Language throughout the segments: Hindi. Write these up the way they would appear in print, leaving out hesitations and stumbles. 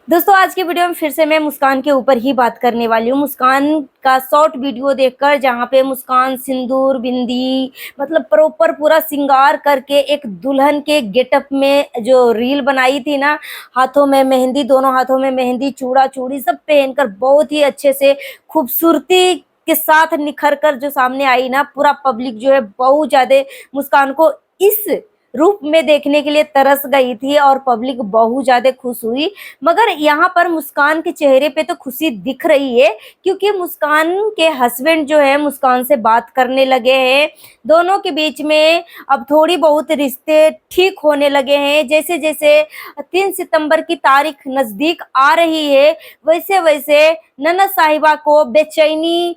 दोस्तों आज की वीडियो में फिर से मैं मुस्कान के ऊपर ही बात करने वाली हूँ। मुस्कान का शॉर्ट वीडियो देखकर जहाँ पे मुस्कान सिंदूर बिंदी मतलब प्रॉपर पूरा श्रृंगार करके एक दुल्हन के गेटअप में जो रील बनाई थी ना, हाथों में मेहंदी, दोनों हाथों में मेहंदी, चूड़ा चूड़ी सब पहनकर बहुत ही अच्छे से खूबसूरती के साथ निखर कर जो सामने आई ना, पूरा पब्लिक जो है बहुत ज्यादा मुस्कान को इस रूप में देखने के लिए तरस गई थी और पब्लिक बहुत ज्यादा खुश हुई। मगर यहाँ पर मुस्कान के चेहरे पे तो खुशी दिख रही है क्योंकि मुस्कान के हस्बैंड जो है मुस्कान से बात करने लगे हैं। दोनों के बीच में अब थोड़ी बहुत रिश्ते ठीक होने लगे हैं। जैसे जैसे 3 सितंबर की तारीख नजदीक आ रही है वैसे वैसे ननद साहिबा को बेचैनी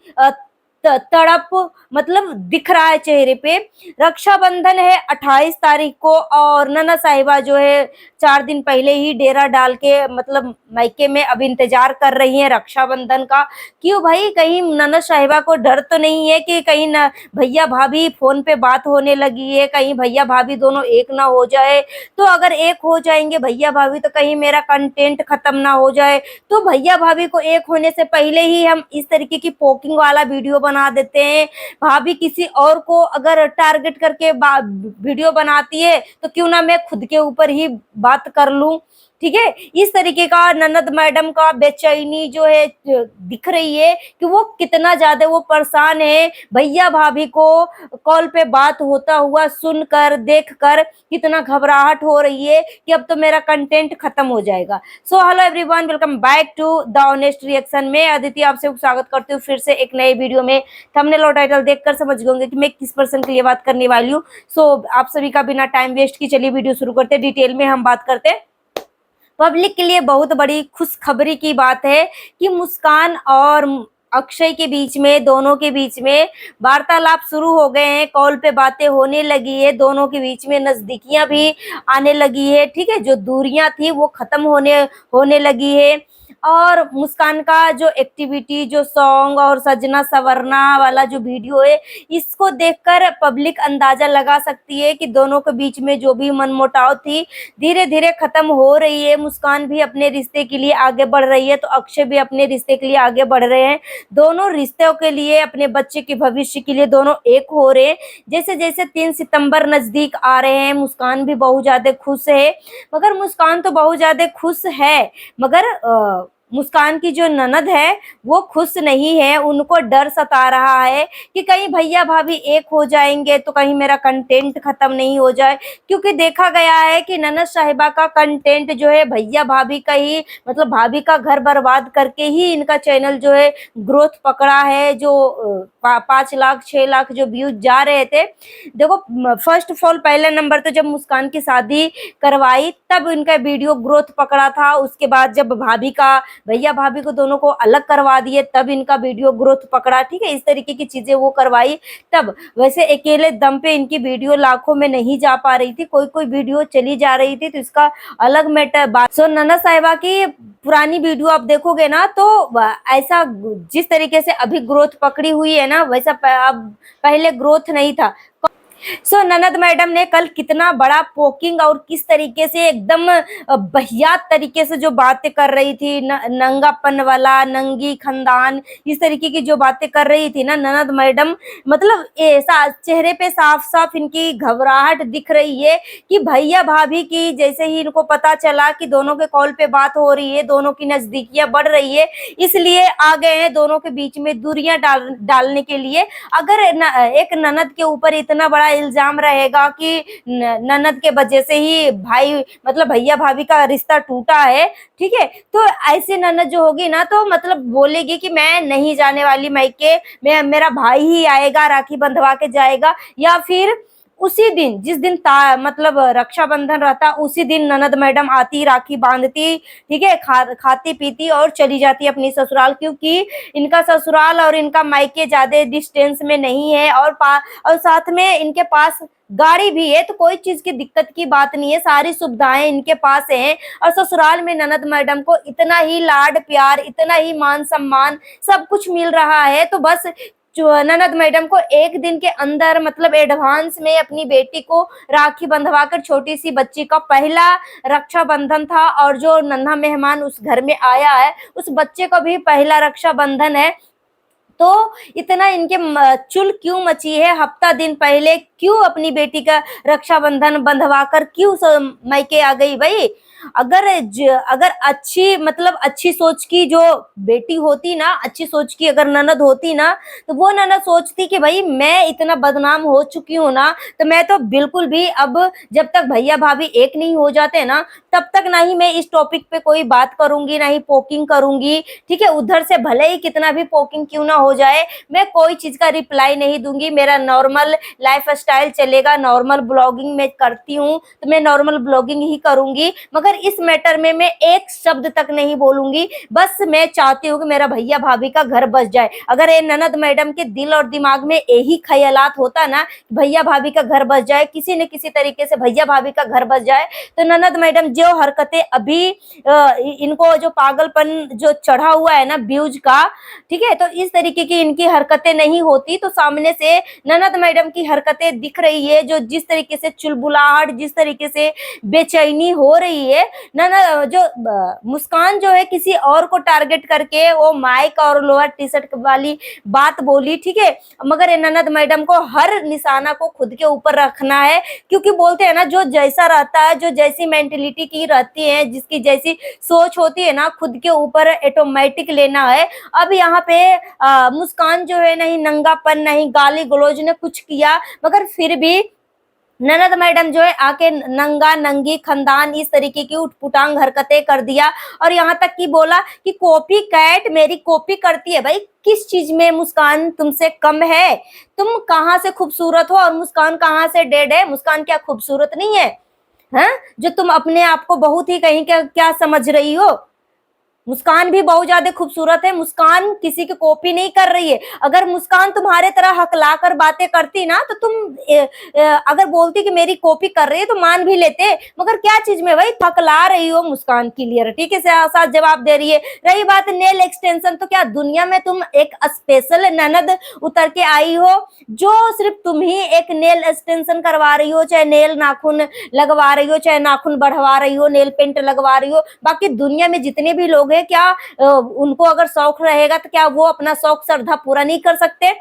तड़प मतलब दिख रहा है चेहरे पे। रक्षाबंधन है 28 तारीख को और ननद साहिबा जो है 4 दिन पहले ही डेरा डाल के मतलब मायके में अब इंतजार कर रही है रक्षाबंधन का। क्यों भाई, कहीं ननद साहिबा को डर तो नहीं है कि कहीं न भैया भाभी फोन पे बात होने लगी है, कहीं भैया भाभी दोनों एक ना हो जाए। तो अगर एक हो जाएंगे भैया भाभी तो कहीं मेरा कंटेंट खत्म ना हो जाए। तो भैया भाभी को एक होने से पहले ही हम इस तरीके की पोकिंग वाला वीडियो बना देते हैं। भाभी किसी और को अगर टारगेट करके वीडियो बनाती है तो क्यों ना मैं खुद के ऊपर ही बात कर लूं। ठीक है, इस तरीके का ननद मैडम का बेचैनी जो है दिख रही है कि वो कितना ज्यादा वो परेशान है। भैया भाभी को कॉल पे बात होता हुआ सुनकर देखकर कितना घबराहट हो रही है कि अब तो मेरा कंटेंट खत्म हो जाएगा। So hello everyone, welcome back to the honest reaction में अदिति आपसे स्वागत करती हूँ फिर से एक नए वीडियो में। थंबनेल और टाइटल देखकर समझ गए कि मैं किस पर्सन के लिए बात करने वाली हूँ। सो आप सभी का बिना टाइम वेस्ट की चलिए वीडियो शुरू करते हैं। डिटेल में हम बात करते हैं। पब्लिक के लिए बहुत बड़ी खुशखबरी की बात है कि मुस्कान और अक्षय के बीच में, दोनों के बीच में वार्तालाप शुरू हो गए हैं। कॉल पे बातें होने लगी है, दोनों के बीच में नजदीकियां भी आने लगी है। ठीक है, जो दूरियां थी वो खत्म होने लगी है। और मुस्कान का जो एक्टिविटी, जो सॉन्ग और सजना सवरना वाला जो वीडियो है, इसको देखकर पब्लिक अंदाजा लगा सकती है कि दोनों के बीच में जो भी मनमुटाव थी धीरे धीरे खत्म हो रही है। मुस्कान भी अपने रिश्ते के लिए आगे बढ़ रही है तो अक्षय भी अपने रिश्ते के लिए आगे बढ़ रहे हैं। दोनों रिश्तों के लिए, अपने बच्चे के भविष्य के लिए दोनों एक हो रहे हैं। जैसे जैसे 3 सितंबर नजदीक आ रहे हैं मुस्कान भी बहुत ज्यादा खुश है। मगर मुस्कान तो बहुत ज्यादा खुश है मगर मुस्कान की जो ननद है वो खुश नहीं है। उनको डर सता रहा है कि कहीं भैया भाभी एक हो जाएंगे तो कहीं मेरा कंटेंट खत्म नहीं हो जाए। क्योंकि देखा गया है कि ननद साहिबा का कंटेंट जो है भैया भाभी का ही मतलब भाभी का घर बर्बाद करके ही इनका चैनल जो है ग्रोथ पकड़ा है। जो 5 लाख 6 लाख जो व्यूज जा रहे थे। देखो, फर्स्ट ऑफ ऑल पहला नंबर तो जब मुस्कान की शादी करवाई तब इनका वीडियो ग्रोथ पकड़ा था। उसके बाद जब भाभी का, भैया भाभी को दोनों को अलग करवा दिए तब इनका वीडियो ग्रोथ पकड़ा। ठीक है, इस तरीके की चीजें वो करवाई तब। वैसे अकेले दम पे इनकी वीडियो लाखों में नहीं जा पा रही थी, कोई कोई वीडियो चली जा रही थी तो इसका अलग मैटर बात। सो ननद साहिबा की पुरानी वीडियो आप देखोगे ना तो ऐसा जिस तरीके से अभी ग्रोथ पकड़ी हुई है ना वैसा अब पहले ग्रोथ नहीं था। ननद मैडम ने कल कितना बड़ा पोकिंग और किस तरीके से एकदम बहियात तरीके से जो बातें कर रही थी, नंगापन वाला, नंगी खानदान, इस तरीके की जो बातें कर रही थी ना ननद मैडम, मतलब ऐसा चेहरे पे साफ साफ इनकी घबराहट दिख रही है कि भैया भाभी की जैसे ही इनको पता चला कि दोनों के कॉल पे बात हो रही है, दोनों की नजदीकियां बढ़ रही है, इसलिए आ गए हैं दोनों के बीच में दूरियां डालने के लिए। अगर एक ननद के ऊपर इतना बड़ा इल्जाम रहेगा कि ननद के वजह से ही भाई मतलब भैया भाभी का रिश्ता टूटा है, ठीक है, तो ऐसी ननद जो होगी ना तो मतलब बोलेगी कि मैं नहीं जाने वाली मायके, मैं मेरा भाई ही आएगा राखी बंधवा के जाएगा। या फिर उसी दिन जिस दिन मतलब रक्षाबंधन रहता उसी दिन ननद मैडम आती, राखी बांधती, ठीक है, खाती पीती और चली जाती अपनी ससुराल। क्योंकि इनका ससुराल और इनका मायके ज्यादा डिस्टेंस में नहीं है और साथ में इनके पास गाड़ी भी है तो कोई चीज की दिक्कत की बात नहीं है, सारी सुविधाएं इनके पास हैं। और ससुराल में ननद मैडम को इतना ही लाड प्यार, इतना ही मान सम्मान सब कुछ मिल रहा है। तो बस ननद मैडम को एक दिन के अंदर मतलब एडवांस में अपनी बेटी को राखी बंधवाकर, छोटी सी बच्ची का पहला रक्षाबंधन था, और जो नन्हा मेहमान उस घर में आया है उस बच्चे का भी पहला रक्षाबंधन है। तो इतना इनके चुल क्यों मची है, हफ्ता दिन पहले क्यों अपनी बेटी का रक्षाबंधन बंधवाकर क्यों मायके आ गई भाई। अगर अच्छी मतलब अच्छी सोच की जो बेटी होती ना, अच्छी सोच की अगर ननद होती ना, तो वो ननद सोचती कि भाई मैं इतना बदनाम हो चुकी हूँ ना, तो मैं तो बिल्कुल भी अब जब तक भैया भाभी एक नहीं हो जाते ना, तब तक ना ही मैं इस टॉपिक पे कोई बात करूंगी, ना ही पोकिंग करूंगी। ठीक है, उधर से भले ही कितना भी पोकिंग क्यों ना हो जाए, मैं कोई चीज का रिप्लाई नहीं दूंगी। मेरा नॉर्मल लाइफ स्टाइल चलेगा, नॉर्मल ब्लॉगिंग मैं करती हूँ तो मैं नॉर्मल ब्लॉगिंग ही करूंगी, मगर इस मैटर में मैं एक शब्द तक नहीं बोलूंगी। बस मैं चाहती हूँ कि मेरा भैया भाभी का घर बस जाए। अगर ये ननद मैडम के दिल और दिमाग में यही ख्यालात होता ना, भैया भाभी का घर बस जाए, किसी न किसी तरीके से भैया भाभी का घर बस जाए, तो ननद मैडम जो हरकतें अभी इनको जो पागलपन जो चढ़ा हुआ है ना व्यूज का, ठीक है, तो इस तरीके की इनकी हरकतें नहीं होती। तो सामने से ननद मैडम की हरकतें दिख रही है, जो जिस तरीके से चुलबुलाहट, जिस तरीके से बेचैनी हो रही है ना, जो मुस्कान जो है किसी और को टारगेट करके वो माइक और लोअर टी शर्ट वाली बात बोली, ठीक है, मगर ननद मैडम को हर निशाना को खुद के ऊपर रखना है, क्योंकि बोलते हैं ना जो जैसा रहता है, जो जैसी मेंटेलिटी की रहती है, जिसकी जैसी सोच होती है ना, खुद के ऊपर ऑटोमेटिक लेना है। अब यहाँ पे मुस्कान जो है नहीं नंगापन, नहीं गाली गलौज ने कुछ किया, मगर फिर भी ननद मैडम जो है आके नंगा नंगी खंदान इस तरीके की उठपुटांग हरकतें कर दिया, और यहाँ तक कि बोला कि कॉपी कैट मेरी कॉपी करती है। भाई किस चीज में मुस्कान तुमसे कम है? तुम कहाँ से खूबसूरत हो और मुस्कान कहाँ से डेड है? मुस्कान क्या खूबसूरत नहीं है? हैं जो तुम अपने आप को बहुत ही कहीं क्या समझ रही हो? मुस्कान भी बहुत ज्यादा खूबसूरत है। मुस्कान किसी की कॉपी नहीं कर रही है। अगर मुस्कान तुम्हारे तरह हकला कर बातें करती ना, तो तुम अगर बोलती कि मेरी कॉपी कर रही है तो मान भी लेते, मगर क्या चीज में भाई हकला रही हो मुस्कान क्लियर, ठीक है, साथ जवाब दे रही है। रही बात नेल एक्सटेंशन, तो क्या दुनिया में तुम एक स्पेशल ननद उतर के आई हो जो सिर्फ तुम ही एक नेल एक्सटेंशन करवा रही हो, चाहे नेल नाखून लगवा रही हो, चाहे नाखून बढ़वा रही हो, नेल पेंट लगवा रही हो? बाकी दुनिया में जितने भी लोग हैं, क्या उनको अगर शौक रहेगा तो क्या वो अपना शौक श्रद्धा पूरा नहीं कर सकते?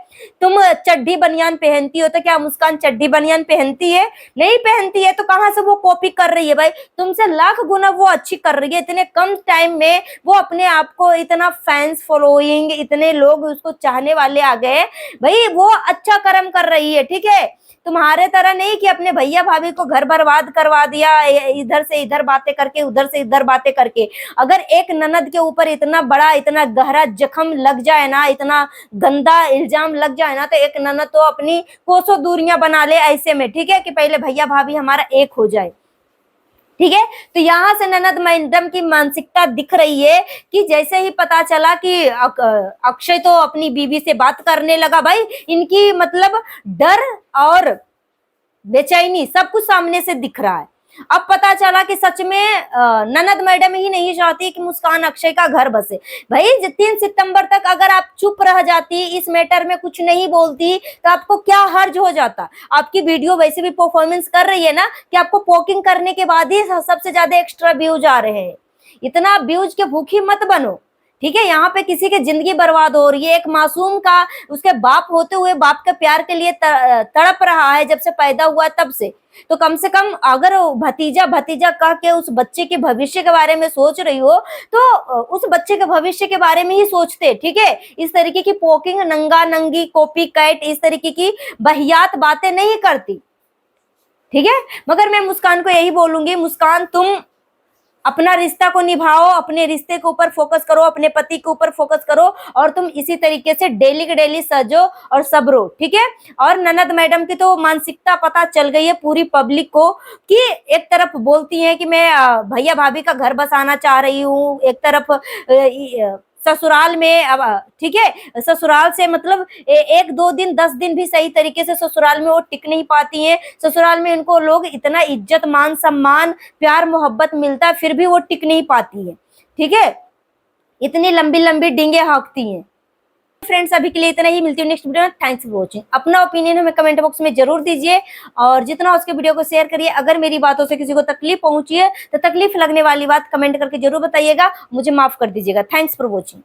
तुम चड्डी बनियान पहनती हो, तो क्या मुस्कान चड्डी बनियान पहनती है? नहीं पहनती है, तो कहां से वो कॉपी कर रही है? भाई तुमसे लाख गुना वो अच्छी कर रही है। इतने कम टाइम में वो अपने आप को इतना फैंस फॉलोइंग, इतने लोग उसको चाहने वाले आ गए, भाई वो अच्छा कर्म कर रही है, ठीक है। तुम्हारे तरह नहीं कि अपने भैया भाभी को घर बर्बाद करवा दिया, इधर से इधर बातें करके, उधर से इधर बातें करके। अगर एक ननद के ऊपर इतना बड़ा, इतना गहरा जख्म लग जाए ना, इतना गंदा इल्जाम लग जाए ना, तो एक ननद तो अपनी कोसों दूरियां बना ले ऐसे में, ठीक है, कि पहले भैया भाभी हमारा एक हो जाए, ठीक है। तो यहाँ से ननद मैडम की मानसिकता दिख रही है कि जैसे ही पता चला कि अक्षय तो अपनी बीवी से बात करने लगा, भाई इनकी मतलब डर और बेचैनी सब कुछ सामने से दिख रहा है। अब पता चला कि सच में ननद मैडम ही नहीं चाहती कि मुस्कान अक्षय का घर बसे। भाई 3 सितंबर तक अगर आप चुप रह जाती, इस मैटर में कुछ नहीं बोलती, तो आपको क्या हर्ज हो जाता? आपकी वीडियो वैसे भी परफॉर्मेंस कर रही है ना, कि आपको पोकिंग करने के बाद ही सबसे ज्यादा एक्स्ट्रा व्यूज आ रहे हैं। इतना व्यूज के भूखी मत बनो, ठीक है। यहाँ पे किसी की जिंदगी बर्बाद हो रही है। एक मासूम का, उसके बाप होते हुए बाप के प्यार के लिए तड़प रहा है जब से पैदा हुआ तब से। तो कम से कम अगर भतीजा भतीजा कह के उस बच्चे के भविष्य के बारे में सोच रही हो, तो उस बच्चे के भविष्य के बारे में ही सोचते, ठीक है। इस तरीके की पोकिंग, नंगा नंगी, कॉपी कैट, इस तरीके की बहियात बातें नहीं करती, ठीक है। मगर मैं मुस्कान को यही बोलूंगी, मुस्कान तुम अपना रिश्ता को निभाओ, अपने रिश्ते के ऊपर फोकस करो, अपने पति के ऊपर फोकस करो, और तुम इसी तरीके से डेली के डेली सजो और सबरो, ठीक है। और ननद मैडम की तो मानसिकता पता चल गई है पूरी पब्लिक को, कि एक तरफ बोलती है कि मैं भैया भाभी का घर बसाना चाह रही हूँ, एक तरफ ससुराल में, अब ठीक है, ससुराल से मतलब 1-2 दिन 10 दिन भी सही तरीके से ससुराल में वो टिक नहीं पाती हैं। ससुराल में इनको लोग इतना इज्जत मान सम्मान प्यार मोहब्बत मिलता है, फिर भी वो टिक नहीं पाती है, ठीक है। इतनी लंबी लंबी डींगे हाँकती हैं। फ्रेंड्स अभी के लिए इतना ही, मिलती हूँ नेक्स्ट वीडियो में। Thanks for watching. अपना ओपिनियन हमें कमेंट बॉक्स में जरूर दीजिए और जितना उसके वीडियो को शेयर करिए। अगर मेरी बातों से किसी को तकलीफ पहुंची है तो तकलीफ लगने वाली बात कमेंट करके जरूर बताइएगा, मुझे माफ कर दीजिएगा। Thanks for watching.